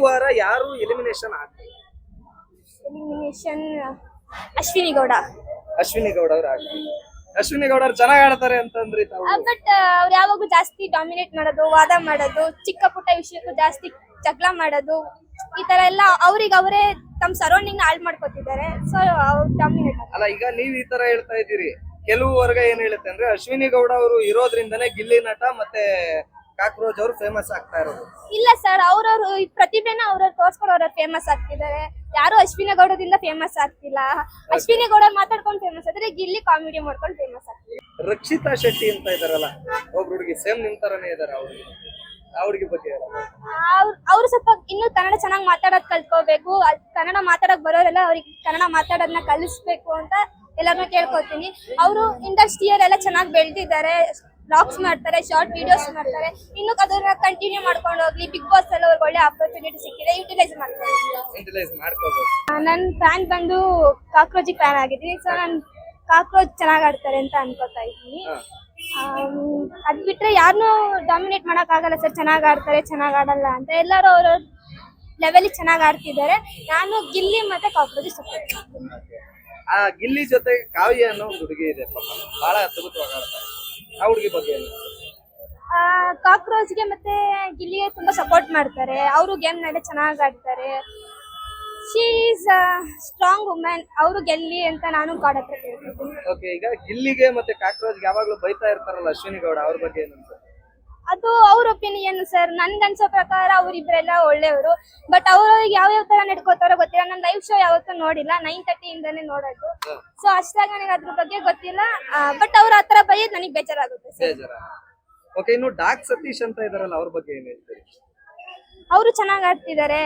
ವಾರ ಯಾರು ಎಲಿಮಿನೇಷನ್ ಆಗ್ತಾರೆ? ಎಲಿಮಿನೇಷನ್ ಅಶ್ವಿನಿ ಗೌಡ. ಅಶ್ವಿನಿ ಗೌಡ ಅವ್ರು ಆಗ್ತಾರೆ. ಅಶ್ವಿನಿ ಗೌಡ ಅವ್ರು ಚೆನ್ನಾಗ್ ಆಡ್ತಾರೆ ಅಂತಂದ್ರಿ ತಾವು. ಬಟ್ ಅವ್ರು ಯಾವಾಗೂ ಜಾಸ್ತಿ ಡಾಮಿನೇಟ್ ಮಾಡೋದು, ವಾದ ಮಾಡೋದು, ಚಿಕ್ಕ ಪುಟ್ಟ ವಿಷಯಕ್ಕೂ ಜಾಸ್ತಿ ಜಗಳ ಮಾಡೋದು, ಈ ತರ ಎಲ್ಲ ಅವ್ರಿಗೆ ಅವರೇ ತಮ್ಮ ಸರೌಂಡಿಂಗ್ ಹಾಳು ಮಾಡ್ಕೊತಿದ್ದಾರೆ. ಸೊ ಅವ್ರು ಡಾಮಿನೇಟ್ ಅಲ್ಲ, ಈಗ ನೀವ್ ಈ ತರ ಹೇಳ್ತಾ ಇದ್ದೀರಿ, ಕೆಲವು ವರ್ಗ ಏನ್ ಹೇಳುತ್ತೆ ಅಂದ್ರೆ ಅಶ್ವಿನಿ ಗೌಡ ಅವರು ಇರೋದ್ರಿಂದನೇ ಗಿಲ್ಲಿ ನಟ ಮತ್ತೆ ಕಾಕ್ರೋಚ್ ಅವರು ಫೇಮಸ್ ಆಗ್ತಾ ಇರೋದು. ಇಲ್ಲ ಸರ್, ಅವ್ರವ್ರು ಪ್ರತಿಭೆನ ಅವ್ರವ್ರು ತೋರ್ಸ್ಕೊಂಡು ಅವ್ರವ್ರು ಫೇಮಸ್ ಆಗ್ತಿದ್ದಾರೆ. ಯಾರು ಅಶ್ವಿನಿ ಗೌಡದಿಂದ ಫೇಮಸ್ ಆಗ್ತಿಲ್ಲ. ಅಶ್ವಿನಿ ಗೌಡ ಮಾತಾಡ್ಕೊಂಡು ಫೇಮಸ್ ಆದ್ರೆ ಗಿಲ್ಲಿ ಕಾಮಿಡಿ ಮಾಡ್ಕೊಂಡು ಫೇಮಸ್ ಆಗ್ತಿದೆ. ರಕ್ಷಿತಾ ಶೆಟ್ಟಿ ಅಂತ ಇದಾರಲ್ಲ, ಒಬ್ರು ಹುಡುಗಿ ಸೇಮ್ ನಿಮ್ ತರನೇ ಇದಾರೆ. ಅವ್ರಿಗೆ ಬಗ್ಗೆ ಅವ್ರು ಸ್ವಲ್ಪ ಇನ್ನು ಕನ್ನಡ ಚೆನ್ನಾಗಿ ಮಾತಾಡೋದ್ ಕಲ್ತ್ಕೋಬೇಕು. ಕನ್ನಡ ಮಾತಾಡಕ್ ಬರೋರೆಲ್ಲ ಅವ್ರಿಗೆ ಕನ್ನಡ ಮಾತಾಡೋದನ್ನ ಕಲಿಸ್ಬೇಕು ಅಂತ ಎಲ್ಲಾರನ್ನೂ ಕೇಳ್ಕೊತೀನಿ. ಅವರು ಇಂಡಸ್ಟ್ರಿಯಲ್ಲೆಲ್ಲ ಚೆನ್ನಾಗಿ ಬೆಳೆದಿದ್ದಾರೆ, ಬ್ಲಾಗ್ಸ್ ಮಾಡ್ತಾರೆ, ಶಾರ್ಟ್ ವಿಡಿಯೋಸ್ ಮಾಡ್ತಾರೆ. ಇನ್ನು ಅದನ್ನ ಕಂಟಿನ್ಯೂ ಮಾಡ್ಕೊಂಡು ಹೋಗ್ಲಿ. ಬಿಗ್ ಬಾಸ್ ಅಲ್ಲಿ ಅವ್ರಿಗೆ ಒಳ್ಳೆ ಆಪರ್ಚುನಿಟಿ ಸಿಕ್ಕಿದೆ, ಯುಟಿಲೈಸ್ ಮಾಡ್ಕೋಬೇಕು. ನನ್ನ ಫ್ಯಾನ್ ಬಂದು ಕಾಕ್ರೋಚ್ ಫ್ಯಾನ್ ಆಗಿದ್ದೀನಿ. ಸೊ ನಾನು ಕಾಕ್ರೋಚ್ ಚೆನ್ನಾಗ್ ಆಡ್ತಾರೆ ಅಂತ ಅನ್ಕೋತಾ ಇದ್ದೀನಿ. ಅದ್ ಬಿಟ್ರೆ ಯಾರನ್ನೂ ಡಾಮಿನೇಟ್ ಮಾಡಕ್ ಆಗಲ್ಲ ಸರ್. ಚೆನ್ನಾಗ್ ಆಡ್ತಾರೆ, ಚೆನ್ನಾಗ್ ಆಡಲ್ಲ ಅಂತ ಎಲ್ಲರೂ ಅವ್ರ ಲೆವೆಲ್ ಚೆನ್ನಾಗ್ ಆಡ್ತಿದ್ದಾರೆ. ನಾನು ಗಿಲ್ಲಿ ಮತ್ತೆ ಕಾಕ್ರೋಚ್ ಸಪೋರ್ಟ್ ಮಾಡ್ತೀನಿ. ಆ ಗಿಲ್ಲಿ ಜೊತೆ ಕಾವ್ಯ ಅನ್ನೋ ಹುಡುಗಿ ಇದೆ, ಬಹಳ ಅದ್ಭುತವಾಗಿ ಆಡ್ತಾರೆ. ಆ ಹುಡುಗಿ ಬಗ್ಗೆ ಕಾಕ್ರೋಚ್ಗೆ ಮತ್ತೆ ಗಿಲ್ಲಿಗೆ ತುಂಬಾ ಸಪೋರ್ಟ್ ಮಾಡ್ತಾರೆ. ಅವರು ಗೇಮ್ ನಲ್ಲಿ ಚೆನ್ನಾಗಿ ಆಡ್ತಾರೆ. She is strong women. ಅವರು ಗೆಲ್ಲಿ ಅಂತ ನಾನು ಗಾಡ್ ಹತ್ರ ಕೇಳ್ತಿದ್ದೀನಿ. ಓಕೆ, ಈಗ ಗಿಲ್ಲಿಗೆ ಮತ್ತೆ ಕಾಕ್ರೋಚ್ಗೆ ಯಾವಾಗ್ಲೂ ಬೈತಾ ಇರ್ತಾರಲ್ಲ ಅಶ್ವಿನಿ ಗೌಡ, ಅವ್ರ ಬಗ್ಗೆ ಏನಂತ? ಅದು ಅವ್ರ ಒಪಿನಿಯನ್ ಸರ್. ನನ್ಗೆ ಅನ್ಸೋ ಪ್ರಕಾರ ಅವರಿಬ್ರೆಲ್ಲ ಒಳ್ಳೆಯವರು. ಬಟ್ ಅವರು ಯಾವ್ಯಾವ ತರ ನಡ್ಕೋತಾರೋ ಗೊತ್ತಿಲ್ಲ. ನಾನು ಲೈವ್ ಶೋ ಯಾವತ್ತೂ ನೋಡಿಲ್ಲ, 9:30 ಇಂದಾನೆ ನೋಡೋದು. ಸೊ ಅಷ್ಟಾಗಿ ನನಗೆ ಅದ್ರ ಬಗ್ಗೆ ಗೊತ್ತಿಲ್ಲ. ಬಟ್ ಅವ್ರ ಆತರ ಬೈಯೋದು ನನಗೆ ಬೇಜಾರಾಗುತ್ತೆ ಸರ್. ಓಕೆ, ಇನ್ನು ಡಾಕ್ ಸತೀಶ್ ಅಂತ ಇದಾರಲ್ಲ, ಅವ್ರ ಬಗ್ಗೆ ಏನ್ ಹೇಳ್ತೀರಿ? ಅವರು ಚೆನ್ನಾಗಿ ಆಡ್ತಿದ್ದಾರೆ.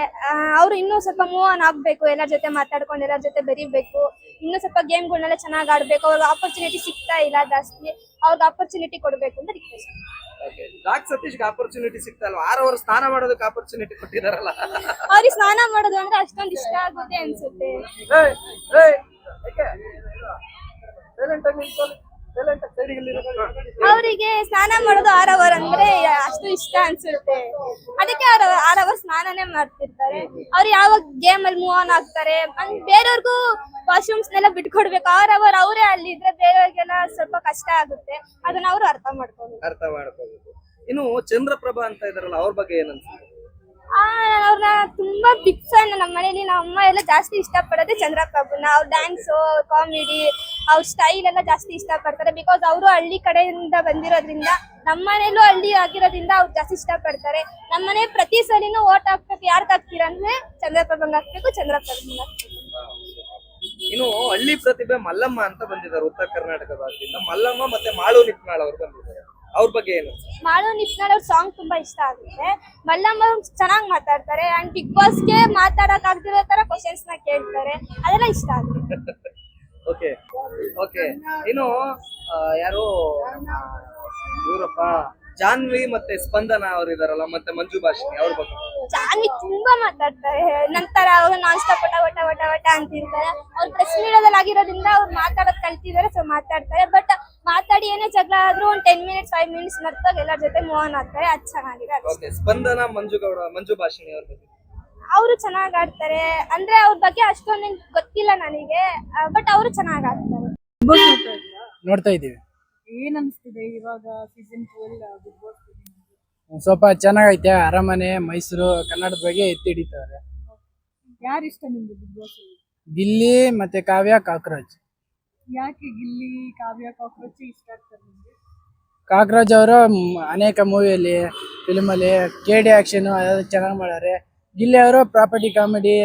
ಅವ್ರು ಇನ್ನೂ ಸ್ವಲ್ಪ ಮೂವ್ ಆನ್ ಆಗ್ಬೇಕು, ಎಲ್ಲರ ಜೊತೆ ಮಾತಾಡ್ಕೊಂಡು ಎಲ್ಲರ ಜೊತೆ ಬೆರಿಬೇಕು. ಇನ್ನೂ ಸ್ವಲ್ಪ ಗೇಮ್ಗಳನ್ನೆಲ್ಲ ಚೆನ್ನಾಗಿ ಆಡ್ಬೇಕು. ಅವ್ರಿಗೆ ಆಪರ್ಚುನಿಟಿ ಸಿಗ್ತಾ ಇಲ್ಲ ಜಾಸ್ತಿ, ಅವ್ರಿಗೆ ಆಪರ್ಚುನಿಟಿ ಕೊಡ್ಬೇಕು ಅಂತ ರಿಕ್ವೆಸ್ಟ್. ಡಾಕ್ ಸತೀಶ್ಗೆ ಆಪರ್ಚುನಿಟಿ ಸಿಗ್ತಾ ಇಲ್ವಾ? 6 ವರ್ಷ ಸ್ನಾನ ಮಾಡೋದಕ್ಕೆ ಆಪರ್ಚುನಿಟಿ ಕೊಟ್ಟಿದಾರಲ್ಲ. ಅವ್ರಿಗೆ ಸ್ನಾನ ಮಾಡೋದು ಅಂದ್ರೆ ಅಷ್ಟೊಂದು ಇಷ್ಟ ಆಗುತ್ತೆ ಅನ್ಸುತ್ತೆ. ಅವರಿಗೆ ಸ್ನಾನ ಮಾಡೋದು 6 ಅವರ್ ಅಂದ್ರೆ ಅಷ್ಟು ಇಷ್ಟ ಅನ್ಸುತ್ತೆ. ಅದಕ್ಕೆ ಅವ್ರು 6 ಅವರ್ ಸ್ನಾನನೇ ಮಾಡ್ತಿರ್ತಾರೆ. ಅವ್ರು ಯಾವಾಗ ಗೇಮ್ ಅಲ್ಲಿ ಮೂವ್ ಆನ್ ಆಗ್ತಾರೆ, ಬೇರೆಯವ್ರಿಗೂ ವಾಶ್ರೂಮ್ಸ್ ನೆಲ್ಲ ಬಿಟ್ಕೊಡ್ಬೇಕು. 6 ಅವರ್ ಅವರೇ ಅಲ್ಲಿ ಇದ್ರೆ ಬೇರೆಯವ್ರಿಗೆಲ್ಲ ಸ್ವಲ್ಪ ಕಷ್ಟ ಆಗುತ್ತೆ. ಅದನ್ನ ಅವರು ಅರ್ಥ ಮಾಡ್ಕೋಬೇಕು. ಇನ್ನು ಚಂದ್ರಪ್ರಭಾ ಅಂತ ಇದಾರಲ್ಲ, ಅವ್ರ ಬಗ್ಗೆ ಏನನ್ಸುತ್ತೆ? ಅವ್ರನ್ನ ತುಂಬಾ ಬಿಗ್ ಫ್ಯಾನ್. ನಮ್ಮ ಮನೇಲಿ ನಮ್ಮ ಅಮ್ಮ ಎಲ್ಲ ಜಾಸ್ತಿ ಇಷ್ಟಪಡೋದೇ ಚಂದ್ರಪ್ರಭುನ. ಅವ್ರ ಡ್ಯಾನ್ಸು, ಕಾಮಿಡಿ, ಅವ್ರ ಸ್ಟೈಲ್ ಎಲ್ಲ ಜಾಸ್ತಿ ಇಷ್ಟಪಡ್ತಾರೆ. ಬಿಕಾಸ್ ಅವರು ಹಳ್ಳಿ ಕಡೆಯಿಂದ ಬಂದಿರೋದ್ರಿಂದ, ನಮ್ಮ ಮನೇಲೂ ಹಳ್ಳಿ ಆಗಿರೋದ್ರಿಂದ ಅವ್ರು ಜಾಸ್ತಿ ಇಷ್ಟಪಡ್ತಾರೆ. ನಮ್ಮನೆ ಪ್ರತಿ ಸಲಿನೂ ಓಟ್ ಹಾಕ್ಬೇಕು. ಯಾರ್ಗ್ ಹಾಕ್ತೀರಾ ಅಂದ್ರೆ ಚಂದ್ರಪ್ರಭಂಗ್ ಹಾಕ್ಬೇಕು, ಚಂದ್ರಪ್ರಭಂಗ್ ಹಾಕ್ಬೇಕು. ಇನ್ನು ಹಳ್ಳಿ ಪ್ರತಿಭೆ ಮಲ್ಲಮ್ಮ ಅಂತ ಬಂದಿದ್ದಾರೆ ಉತ್ತರ ಕರ್ನಾಟಕ ಭಾಗದಿಂದ. ಮಲ್ಲಮ್ಮ ಮತ್ತೆ ಮಾಳು ನಿತ್ನಾಳ್ ಅವ್ರು ಬಂದಿದ್ದಾರೆ, ಅವ್ರ ಬಗ್ಗೆ ಏನು? ಮಾಳು ನಿತ್ನಾಳ್ ಅವ್ರ ಸಾಂಗ್ ತುಂಬಾ ಇಷ್ಟ ಆಗುತ್ತೆ. ಮಲ್ಲಮ್ಮ ಚೆನ್ನಾಗಿ ಮಾತಾಡ್ತಾರೆ. ಅಂಡ್ ಬಿಗ್ ಬಾಸ್ಗೆ ಮಾತಾಡಕ್ ಆಗ್ತಿರೋ ತರ ಕ್ವಶನ್ಸ್ ನ ಕೇಳ್ತಾರೆ, ಅದೆಲ್ಲ ಇಷ್ಟ ಆಗುತ್ತೆ. ಓಕೆ, ಇನ್ನು ಯಾರು ಇವರಪ್ಪ ಜಾನ್ವಿ ಮತ್ತೆ ಸ್ಪಂದನ ಅವ್ರು ಇದಾರಲ್ಲ, ಮತ್ತೆ ಮಂಜು ಭಾಷಿಣಿ, ಅವ್ರ ಬಗ್ಗೆ? ಜಾನ್ವಿ ತುಂಬಾ ಮಾತಾಡ್ತಾರೆ. ನಂತರ ಅವ್ರು ನಾನ್ ಸ್ಟಾಪ್ ವಟ ಅಂತಿರ್ತಾರೆ. ಅವ್ರು ಪ್ರೆಸ್ ಮೀಡಿಯಾದಲ್ಲಿ ಆಗಿರೋದ್ರಿಂದ ಅವ್ರು ಮಾತಾಡೋದ್ ಕಲ್ತಿದ್ದಾರೆ. ಸೊ ಮಾತಾಡ್ತಾರೆ. ಬಟ್ ಮಾತಾಡಿ ಏನೇ ಜಗಳ ಆದ್ರೂ ಒಂದು 10 ಮಿನಿಟ್ಸ್ 5 ಮಿನಿಟ್ಸ್ ಮರ್ತಾಗ ಎಲ್ಲರ ಜೊತೆ ಮೂವ್ ಆನ್ ಆಗ್ತಾರೆ. ಅದು ಚೆನ್ನಾಗಿದೆ. ಸ್ಪಂದನ, ಮಂಜು ಭಾಷಿಣಿ ಅವ್ರ ಬಗ್ಗೆ? ಅವರು ಚೆನ್ನಾಗಿ ಆಡ್ತಾರೆ. ಅಂದ್ರೆ ಅವ್ರ ಬಗ್ಗೆ ಅಷ್ಟೊಂದು ಗೊತ್ತಿಲ್ಲ ನನಗೆ, ಬಟ್ ಅವರು ಚೆನ್ನಾಗಿ ಆಡ್ತಾರೆ. ನೋಡ್ತಾ ಇದೀವಿ. ಏನ್ ಅನ್ಸ್ತಿದೆ ಇವಾಗ ಸೀಸನ್ 12 ಬಿಗ್ ಬಾಸ್? ಸ್ವಲ್ಪ ಚೆನ್ನಾಗೈತೆ. ಅರಮನೆ, ಮೈಸೂರು, ಕನ್ನಡದ ಬಗ್ಗೆ ಎತ್ತಿ ಹಿಡಿತಾರೆ. ಯಾರು ಇಷ್ಟ ನಿಮ್ಗೆ ಬಿಗ್ ಬಾಸ್? ಗಿಲ್ಲಿ ಮತ್ತೆ ಕಾವ್ಯ, ಕಾಕ್ರೋಚ್. ಯಾಕೆ ಗಿಲ್ಲಿ, ಕಾವ್ಯ, ಕಾಕ್ರೋಚ್ ಇಷ್ಟ ಆಗ್ತಾರೆ ನಿಮ್ಗೆ? ಕಾಕ್ರೋಚ್ ಅವರು ಅನೇಕ ಮೂವಿಯಲ್ಲಿ, ಫಿಲ್ಮಲ್ಲಿ KD ಆಕ್ಷನ್ ಅದೆಲ್ಲ ಚೆನ್ನಾಗಿ ಮಾಡ್ಯಾರೆ. ಗಿಲ್ಲಿ ಅವರು ಪ್ರಾಪರ್ಟಿ, ಕಾಮಿಡಿ,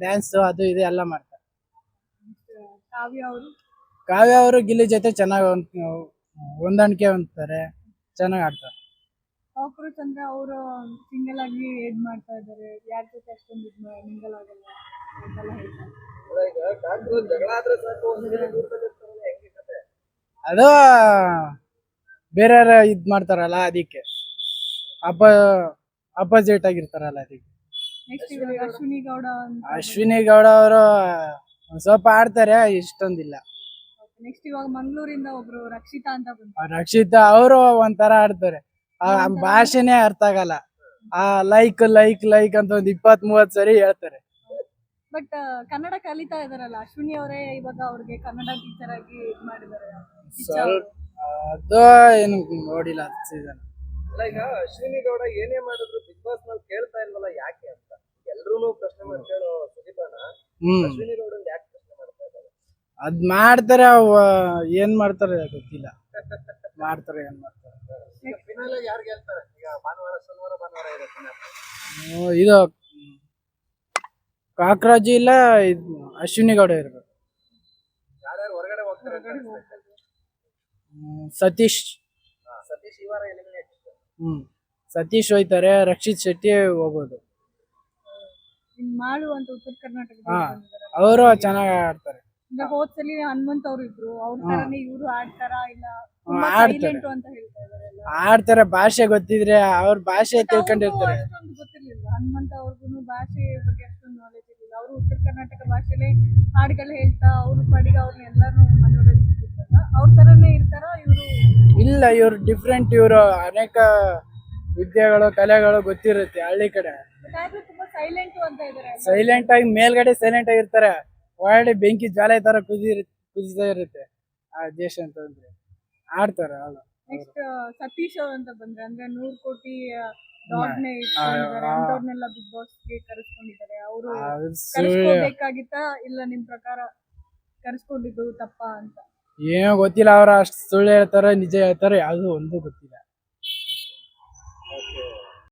ಡ್ಯಾನ್ಸ್ ಅದು ಇದು ಎಲ್ಲ ಮಾಡ್ತಾರೆ. ಕಾವ್ಯ ಅವರು ಗಿಲ್ಲಿ ಜೊತೆ ಚೆನ್ನಾಗಿ ಹೊಂದಾಣಿಕೆ ಹೊಂದ್ತಾರೆ, ಚೆನ್ನಾಗಿ ಆಡ್ತಾರೆ. ಕಾಕ್ರೋಚ್ ಅಂದ್ರೆ ಅವರು ಸಿಂಗಲ್ ಆಗಿ ಏಡ್ ಮಾಡ್ತಾ ಇದಾರೆ, ಯಾರ ಜೊತೆ ಅಷ್ಟೊಂದು ಮಿಂಗಲ್ ಆಗಲ್ಲ ಅಂತೆಲ್ಲ ಹೇಳ್ತಾರೆ. ಅದು ಬೇರೆಯವ್ರ ಇದ್ ಮಾಡ್ತಾರಲ್ಲ, ಅದಕ್ಕೆ ಅಪೋಸಿಟ್ ಆಗಿರ್ತಾರಲ್ಲ, ಅದಕ್ಕೆ. ನೆಕ್ಸ್ಟ್ ಇವಾಗ ಅಶ್ವಿನಿ ಗೌಡ ಅವರು ಸ್ವಲ್ಪ ಆಡ್ತಾರೆ, ಇಷ್ಟೊಂದಿಲ್ಲ. ನೆಕ್ಸ್ಟ್ ಇವಾಗ ಮಂಗಳೂರಿಂದ ಒಬ್ರು ರಕ್ಷಿತಾ ಅಂತ ಬಂದ್ರು. ರಕ್ಷಿತಾ ಅವರು ಒಂಥರ ಆಡ್ತಾರೆ, ಭಾಷೆನೇ ಅರ್ಥ ಆಗಲ್ಲ. ಆ ಲೈಕ್ ಲೈಕ್ ಲೈಕ್ ಅಂತ ಒಂದ್ 20-30 ಸರಿ ಹೇಳ್ತಾರೆ. ಬಟ್ ಕನ್ನಡ ಕಲಿತಾ ಇದಾರಲ್ಲ ಅಶ್ವಿನಿ ಅವರೇ ಇವಾಗ ಅವ್ರಿಗೆ ಕನ್ನಡ ಟೀಚರ್ ಆಗಿ ಇದ್ ಮಾಡಿದ್ದಾರೆ. ಸ್ವಲ್ಪ ಅದು ಏನು ನೋಡಿಲ್ಲ ಸೀಸನ್. ಅಲ್ಲ ಈಗ ಅಶ್ವಿನಿ ಗೌಡ ಏನೇ ಮಾಡಿದ್ರು ಬಿಗ್ ಬಾಸ್ ನಲ್ಲಿ ಕೇಳ್ತಾ ಇಲ್ವಲ್ಲ ಯಾಕೆ ಅಂತ ಎಲ್ರು ಪ್ರಶ್ನೆ ಮಾಡಿ ಕೇಳೋ ಸುದೀಪನ ಅಶ್ವಿನಿ ಗೌಡನ್ ಯಾಕೆ ಪ್ರಶ್ನೆ ಮಾಡ್ತಾ ಇದ್ದಾರೆ? ಅದ್ ಮಾಡ್ತಾರೆ, ಏನ್ ಮಾಡ್ತಾರೆ ಗೊತ್ತಿಲ್ಲ. ಮಾಡ್ತಾರೆ ಏನ್ ಮಾಡ್ತಾರೆ. ಫಿನಾಲೆ ಯಾರು ಗೆಲ್ತಾರೆ? ಈಗ ಭಾನುವಾರ ಇರುತ್ತೆ ಇದು ಕಾಕ್ರಾಜ್ ಇಲ್ಲ ಅಶ್ವಿನಿ ಗೌಡ ಇರ್ಬೇಕು. ಯಾರ್ಯಾರು ಹೊರಗಡೆ ಹೋಗ್ತಾರೆ ಅಂತ ಅನ್ಸುತ್ತೆ? ಸತೀಶ್ ಸತೀಶ್ ಈ ವಾರ ಎಲಿಮಿನೇಟ್. ಸತೀಶ್ ಹೋಯ್ತಾರೆ, ರಕ್ಷಿತ್ ಶೆಟ್ಟಿ ಹೋಗೋದು. ಇನ್ ಮಾಡು ಅಂತ ಉತ್ತರ ಕರ್ನಾಟಕ ಹಾ ಅವರು ಚೆನ್ನಾಗಿ ಆಡ್ತಾರೆ. ಹೋದ್ಸಲಿ ಹನುಮಂತ್ ಅವ್ರು ಇದ್ರು, ಅವ್ರ ತರನೇ ಇವ್ರು ಆಡ್ತಾರಾ ಇಲ್ಲ ಆಡ್ತಾರೆ. ಸೈಲೆಂಟ್ ಅಂತ ಹೇಳ್ತಾ ಇದಾರೆ ಎಲ್ಲ. ಆಡ್ತಾರೆ, ಭಾಷೆ ಗೊತ್ತಿದ್ರೆ ಅವ್ರ ಭಾಷೆ ತಿಳ್ಕೊಂಡಿರ್ತಾರೆ. ಅಷ್ಟೊಂದು ಗೊತ್ತಿರ್ಲಿಲ್ಲ ಹನುಮಂತ ಅವ್ರಿಗೂ ಭಾಷೆ ಬಗ್ಗೆ ಅಷ್ಟೊಂದು ನಾಲೆಜ್ ಇರಲಿಲ್ಲ. ಅವರು ಉತ್ತರ ಕರ್ನಾಟಕ ಭಾಷೆಲೆ ಹಾಡುಗಳು ಹೇಳ್ತಾ ಅವ್ರ ಪಾಡಿಗೆ ಅವ್ರನ್ನೆಲ್ಲಾನು ಮನೋರಂಜಿಸ್ತಿದ್ರಲ್ಲ, ಅವ್ರ ತರನೇ ಇರ್ತಾರ ಇವರು? ಇಲ್ಲ, ಇವ್ರು ಡಿಫ್ರೆಂಟ್. ಇವರು ಅನೇಕ ವಿದ್ಯೆಗಳು ಕಲೆಗಳು ಗೊತ್ತಿರುತ್ತೆ ಹಳ್ಳಿ ಕಡೆ. ಆದ್ರೂ ತುಂಬಾ ಸೈಲೆಂಟ್ ಅಂತ ಇದಾರೆ. ಸೈಲೆಂಟ್ ಆಗಿ ಮೇಲ್ಗಡೆ ಸೈಲೆಂಟ್ ಆಗಿರ್ತಾರೆ, ಒಳಗಡೆ ಬೆಂಕಿ ಜ್ವಾಲೆ ತರ ಕುದಿತಾ ಇರುತ್ತೆ ಆ ದೇಶ ಅಂತಂದ್ರೆ. ಆಡ್ತಾರೆ ಅವ್ರು. ನೆಕ್ಸ್ಟ್ ಸತೀಶ್ ಅವ್ರು ಅಂತ ಬಂದ್ರೆ ಅಂದ್ರೆ 100 ಕೋಟಿ ಡಾಗ್ನೆ ಇಟ್ಕೊಂಡಿದ್ದಾರೆ, ಅಂತವ್ರನ್ನೆಲ್ಲ ಬಿಗ್ ಬಾಸ್ ಗೆ ಕರೆಸ್ಕೊಂಡಿದ್ದಾರೆ. ಅವರು ಅದು ಕರೆಸ್ಕೋಬೇಕಾಗಿತ್ತಾ ಇಲ್ಲ ನಿಮ್ ಪ್ರಕಾರ ಕರೆಸ್ಕೊಂಡಿದ್ದು ತಪ್ಪಾ ಅಂತ? ಏನೋ ಗೊತ್ತಿಲ್ಲ. ಅವ್ರ ಅಷ್ಟು ಸುಳ್ಳು ಹೇಳ್ತಾರೆ ನಿಜ ಹೇಳ್ತಾರೆ ಯಾವ್ದು ಒಂದು ಗೊತ್ತಿಲ್ಲ.